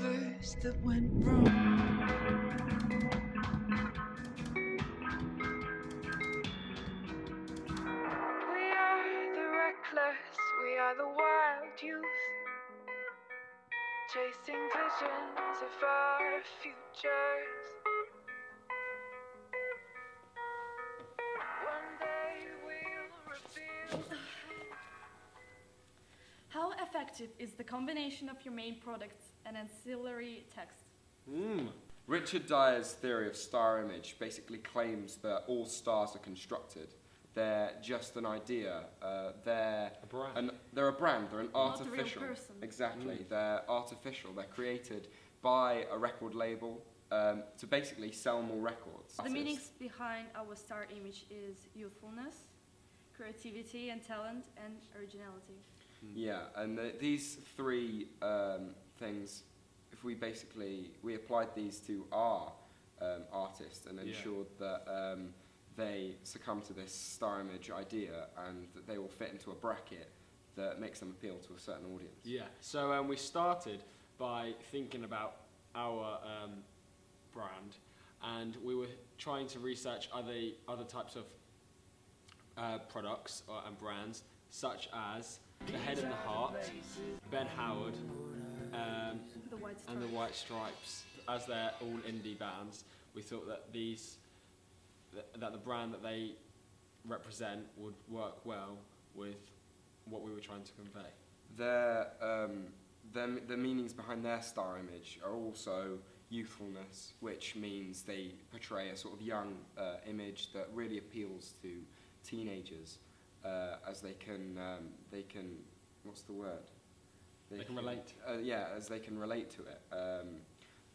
lovers that went wrong. We are the reckless, we are the wild youth, chasing visions of our futures. One day we'll reveal. How effective is the combination of your main products and ancillary text? Richard Dyer's theory of star image basically claims that all stars are constructed. They're just an idea. They're a brand. They're a brand. They're an Not a real artificial. person. Exactly. They're artificial. They're created by a record label to basically sell more records. The meanings behind our star image is youthfulness, creativity and talent, and originality. Yeah, and these three things, if we applied these to our artists and ensured that they succumb to this star image idea and that they will fit into a bracket that makes them appeal to a certain audience. Yeah, so we started by thinking about our brand, and we were trying to research other types of products and brands, such as The Head and the Heart, Ben Howard, and the White Stripes. As they're all indie bands, we thought that that the brand that they represent would work well with what we were trying to convey. The meanings behind their star image are also youthfulness, which means they portray a sort of young image that really appeals to teenagers, as they can what's the word? They can relate. As they can relate to it.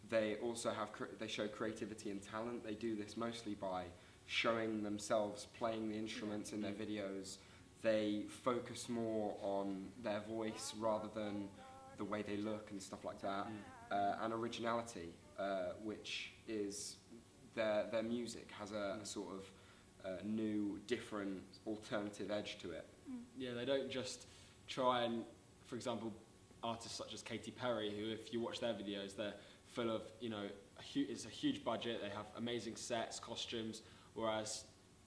They also they show creativity and talent. They do this mostly by showing themselves playing the instruments in their videos. They focus more on their voice rather than the way they look and stuff like that. And originality, which is their music has a sort of new, different, alternative edge to it. Yeah, they don't just try and, for example, artists such as Katy Perry, who, if you watch their videos, they're full of, it's a huge budget, they have amazing sets, costumes, whereas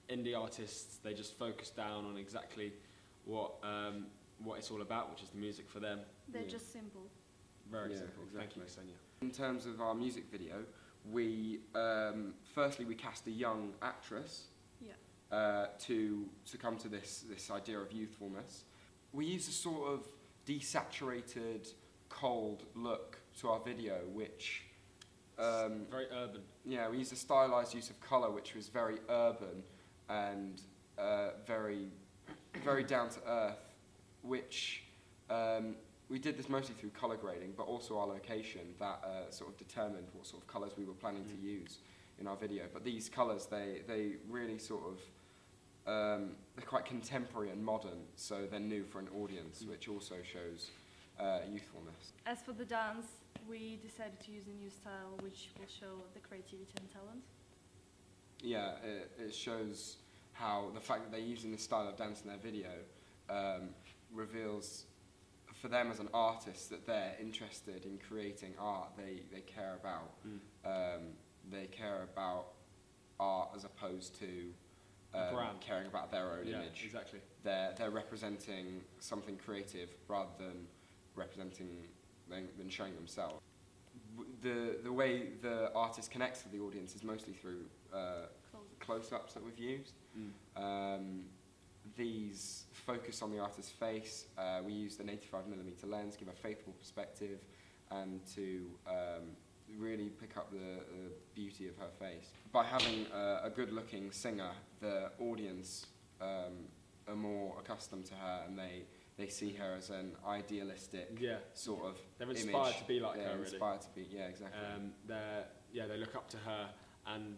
indie artists, they just focus down on exactly what it's all about, which is the music for them. They're just simple. Very simple. Exactly. Thank you, Sonia. In terms of our music video, we firstly we cast a young actress to succumb to this idea of youthfulness. We used a sort of desaturated, cold look to our video, which very urban. Yeah, we used a stylized use of colour, which was very urban and very, very down to earth. Which we did this mostly through colour grading, but also our location that sort of determined what sort of colours we were planning to use in our video. But these colours, they really sort of they're quite contemporary and modern, so they're new for an audience, which also shows youthfulness. As for the dance, we decided to use a new style which will show the creativity and talent. Yeah, it shows how the fact that they're using this style of dance in their video reveals for them as an artist that they're interested in creating art. They care about art as opposed to caring about their own image. Exactly. They're representing something creative rather than showing themselves. The way the artist connects with the audience is mostly through close-ups that we've used. These focus on the artist's face. We used an 85mm lens, give a faithful perspective, and to really pick up the beauty of her face. By having a good-looking singer, the audience are more accustomed to her, and they see her as an idealistic sort of They're inspired image. to be like her, really. Inspired to be, exactly. They look up to her, and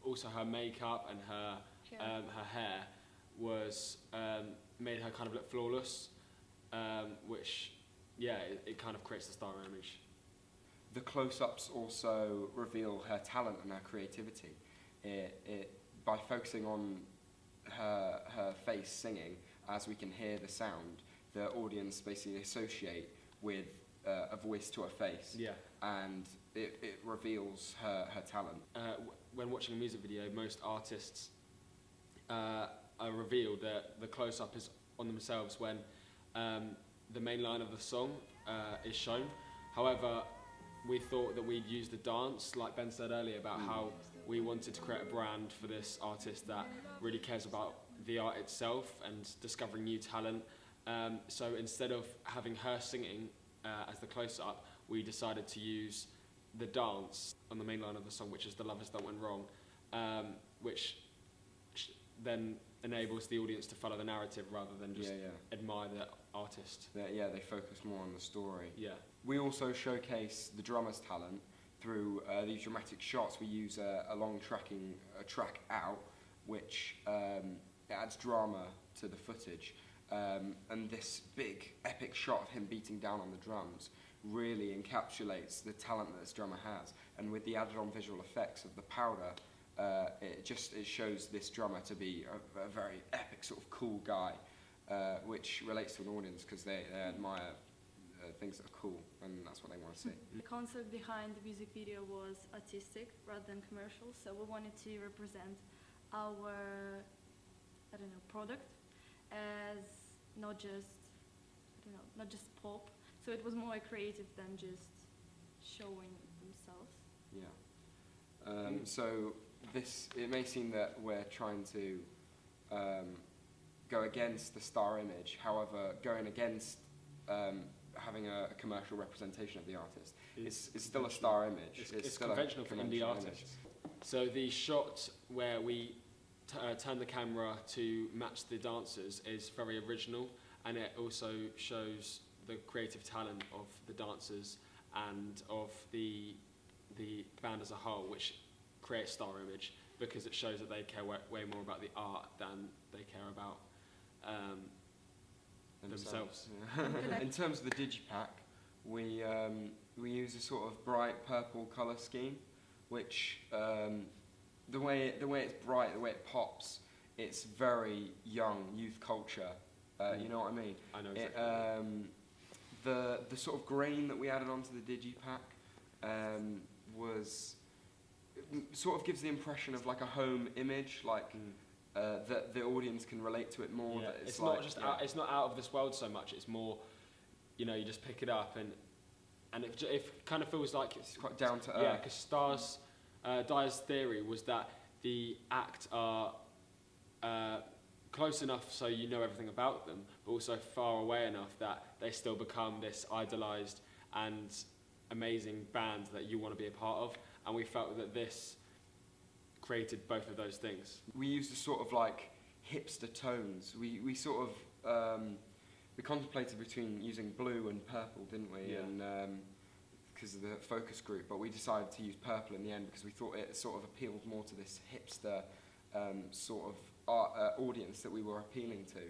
also her makeup and her hair was made her kind of look flawless, which it kind of creates the star image. The close-ups also reveal her talent and her creativity. By focusing on her face singing, as we can hear the sound, the audience basically associate with a voice to her face, Yeah. and it reveals her talent. When watching a music video, most artists are revealed that the close-up is on themselves when the main line of the song is shown. However, we thought that we'd use the dance, like Ben said earlier, about how we wanted to create a brand for this artist that really cares about the art itself and discovering new talent. So instead of having her singing as the close-up, we decided to use the dance on the main line of the song, which is "The Lovers That Went Wrong," which then enables the audience to follow the narrative rather than just admire the artist. Yeah, they focus more on the story. Yeah. We also showcase the drummer's talent through these dramatic shots. We use a long track out, which adds drama to the footage. And this big epic shot of him beating down on the drums really encapsulates the talent that this drummer has. And with the added on visual effects of the powder, it shows this drummer to be a very epic sort of cool guy, which relates to an audience because they admire things that are cool, and that's what they want to see. The concept behind the music video was artistic rather than commercial, so we wanted to represent our, product as not just pop. So it was more creative than just showing themselves. Yeah. So it may seem that we're trying to go against the star image. However, going against having a commercial representation of the artist, it's still a star image. It's still conventional a for indie artists. So the shot where we turn the camera to match the dancers is very original, and it also shows the creative talent of the dancers and of the band as a whole, which creates star image because it shows that they care way more about the art than they care about themselves. Yeah. In terms of the digipack, we use a sort of bright purple colour scheme, which the way it's bright, the way it pops, it's very young youth culture. You know what I mean? I know exactly. The sort of grain that we added onto the digipack was sort of gives the impression of like a home image, like that the audience can relate to it more. Yeah. That It's like, not just it's not out of this world so much. It's more, you just pick it up and it kind of feels like it's quite down to earth. Yeah, because Dyer's theory was that the act are close enough so you know everything about them, but also far away enough that they still become this idolised and amazing band that you want to be a part of. And we felt that this created both of those things. We used a sort of like hipster tones. We sort of we contemplated between using blue and purple, didn't we? Yeah. And because of the focus group, but we decided to use purple in the end because we thought it sort of appealed more to this hipster sort of art, audience that we were appealing to.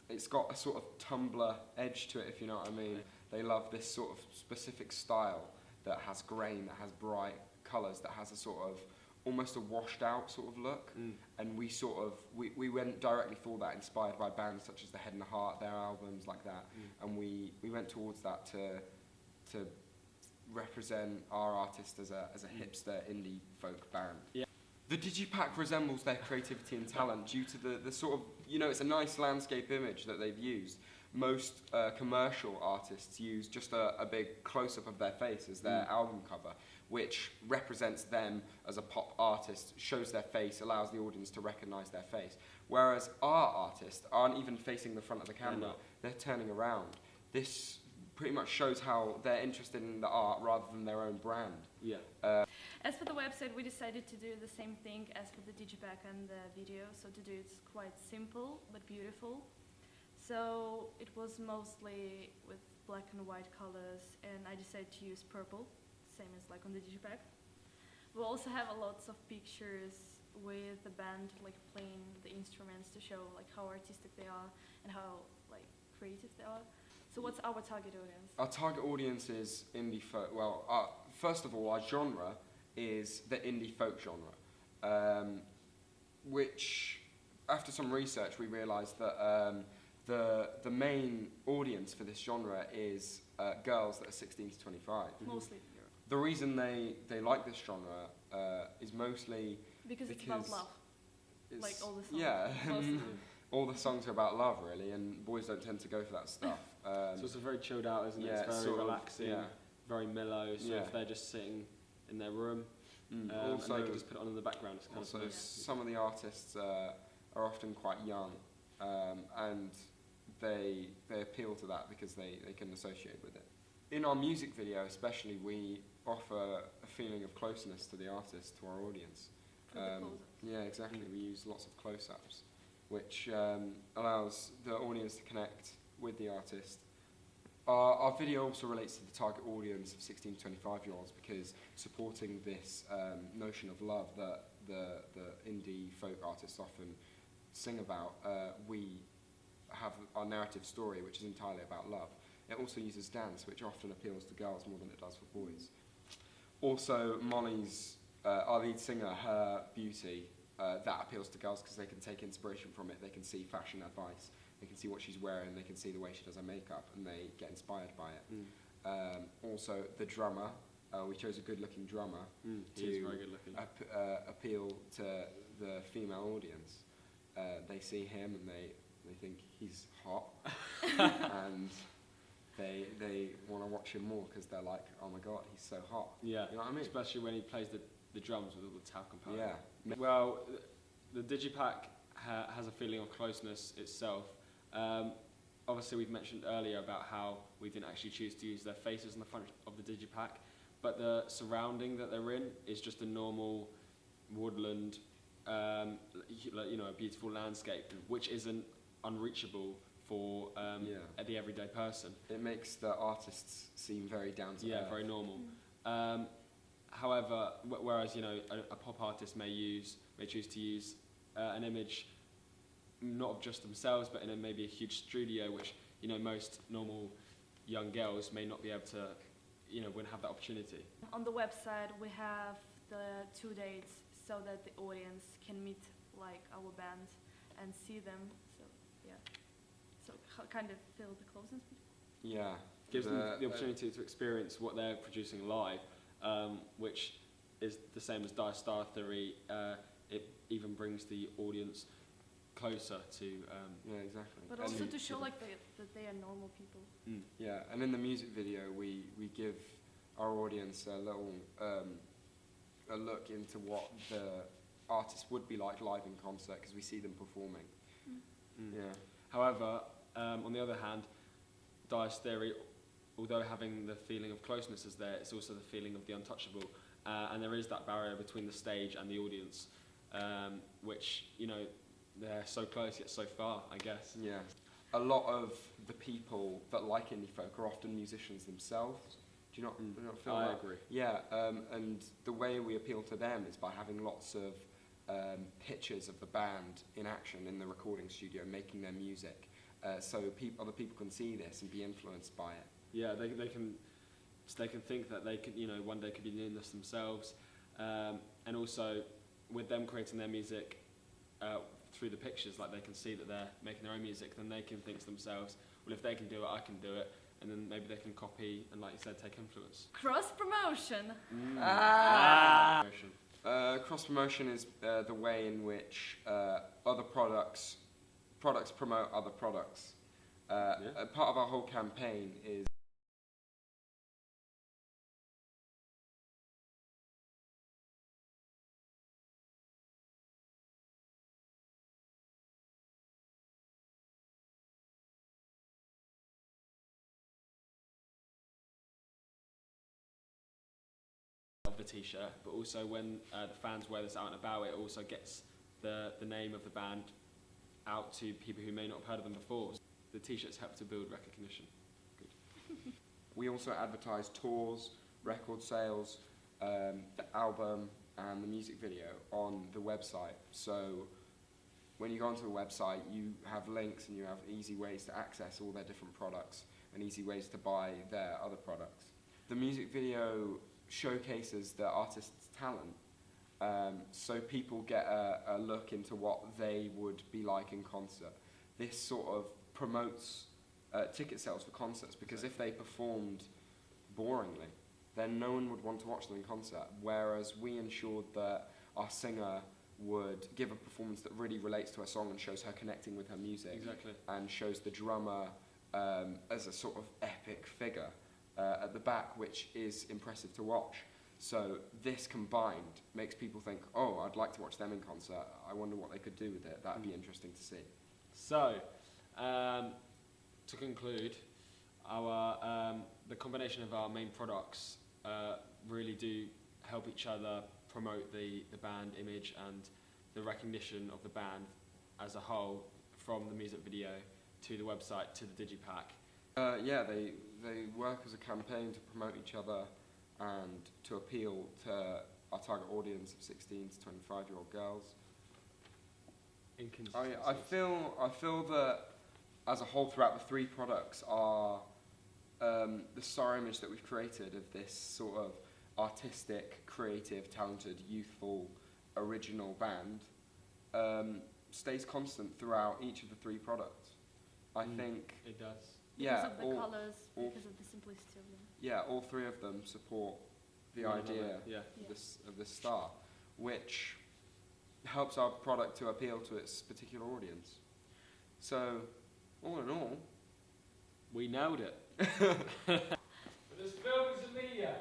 It's got a sort of Tumblr edge to it, if you know what I mean. They love this sort of specific style that has grain, that has bright colours, that has a sort of almost a washed out sort of look. And we sort of we went directly for that, inspired by bands such as The Head and the Heart, their albums like that. And we went towards that to represent our artist as a hipster indie folk band. Yeah. The digipack resembles their creativity and talent due to the sort of, it's a nice landscape image that they've used. Most commercial artists use just a big close-up of their face as their album cover, which represents them as a pop artist, shows their face, allows the audience to recognise their face. Whereas our artists aren't even facing the front of the camera, they're turning around. This pretty much shows how they're interested in the art rather than their own brand. Yeah. As for the website, we decided to do the same thing as for the digipack and the video, so to do it's quite simple but beautiful. So it was mostly with black and white colors, and I decided to use purple, same as like on the digipack. We also have lots of pictures with the band like playing the instruments to show like how artistic they are and how like creative they are. So what's our target audience? Our target audience is indie folk. Well, first of all, our genre is the indie folk genre, which, after some research, we realised that the main audience for this genre is girls that are 16 to 25. Mostly in Europe. The reason they like this genre is mostly Because it's about love. Like all the songs. Yeah, Mostly. all the songs are about love really, and boys don't tend to go for that stuff. So it's very chilled out, isn't it? yeah, It's very sort of, relaxing, yeah. very mellow. So Yeah. if they're just sitting in their room, Also, and they can just put it on in the background, it's kind also of nice. some of the artists are often quite young, and they appeal to that because they can associate with it. In our music video especially, we offer a feeling of closeness to the artist, to our audience. For the close-ups. Yeah, exactly. We use lots of close-ups, which allows the audience to connect with the artist. Our video also relates to the target audience of 16 to 25-year-olds because supporting this notion of love that the indie folk artists often sing about, we have our narrative story, which is entirely about love. It also uses dance, which often appeals to girls more than it does for boys. Also, Molly's, our lead singer, her beauty, that appeals to girls because they can take inspiration from it. They can see fashion advice. They can see what she's wearing. They can see the way she does her makeup, and they get inspired by it. Also, the drummer. We chose a good-looking drummer He is very good looking. appeal to the female audience. They see him and they think he's hot, and they want to watch him more because they're like, oh my god, he's so hot. Yeah, You know what I mean? especially when he plays the drums with all the talcum powder. Yeah. Well, the Digipack has a feeling of closeness itself. Obviously, we've mentioned earlier about how we didn't actually choose to use their faces on the front of the Digipack, but the surrounding that they're in is just a normal woodland, a beautiful landscape, which isn't unreachable for the everyday person. It makes the artists seem very down to earth. Very normal. However, whereas a pop artist may choose to use an image not of just themselves, but in maybe a huge studio, which most normal young girls may not be able to, wouldn't have that opportunity. On the website, we have the 2 dates so that the audience can meet like our band and see them. So yeah, so kind of feel the closeness. Yeah. Gives them the opportunity to experience what they're producing live, which is the same as Dire Star Theory. It even brings the audience closer to Yeah, exactly. But also to show like that they are normal people. Yeah, and in the music video, we give our audience a little a look into what the artist would be like live in concert because we see them performing. Yeah. However, on the other hand, Dire's Theory, although having the feeling of closeness is there, it's also the feeling of the untouchable, and there is that barrier between the stage and the audience, which they're so close yet so far, I guess. Yeah. A lot of the people that like indie folk are often musicians themselves. Do you not feel that? I agree. Yeah, and the way we appeal to them is by having lots of pictures of the band in action in the recording studio, making their music, so other people can see this and be influenced by it. Yeah, they can think that they could, one day could be doing this themselves, and also with them creating their music through the pictures, like they can see that they're making their own music, then they can think to themselves, well, if they can do it, I can do it, and then maybe they can copy and, like you said, take influence. Cross promotion. Cross promotion is the way in which other products promote other products. A part of our whole campaign is of the t-shirt, but also when the fans wear this out and about, it also gets the name of the band out to people who may not have heard of them before. The t-shirts help to build recognition. Good. we also advertise tours, record sales, the album and the music video on the website. So when you go onto the website, you have links and you have easy ways to access all their different products and easy ways to buy their other products. The music video showcases the artist's talent, so people get a look into what they would be like in concert. This sort of promotes ticket sales for concerts, because if they performed boringly, then no one would want to watch them in concert, whereas we ensured that our singer would give a performance that really relates to her song and shows her connecting with her music. Exactly. And shows the drummer as a sort of epic figure at the back, which is impressive to watch. So this combined makes people think, oh, I'd like to watch them in concert. I wonder what they could do with it. That'd be interesting to see. So, to conclude, the combination of our main products really do help each other promote the band image and the recognition of the band as a whole, from the music video to the website to the digipack. Yeah, they work as a campaign to promote each other and to appeal to our target audience of 16 to 25-year-old girls. I feel that as a whole throughout the three products are the star image that we've created of this sort of artistic, creative, talented, youthful, original band stays constant throughout each of the three products. I think it does. Because of the colours, because of the simplicity of them. Yeah, all three of them support the idea of this star, which helps our product to appeal to its particular audience. So, all in all, we nailed it. But there's films and media.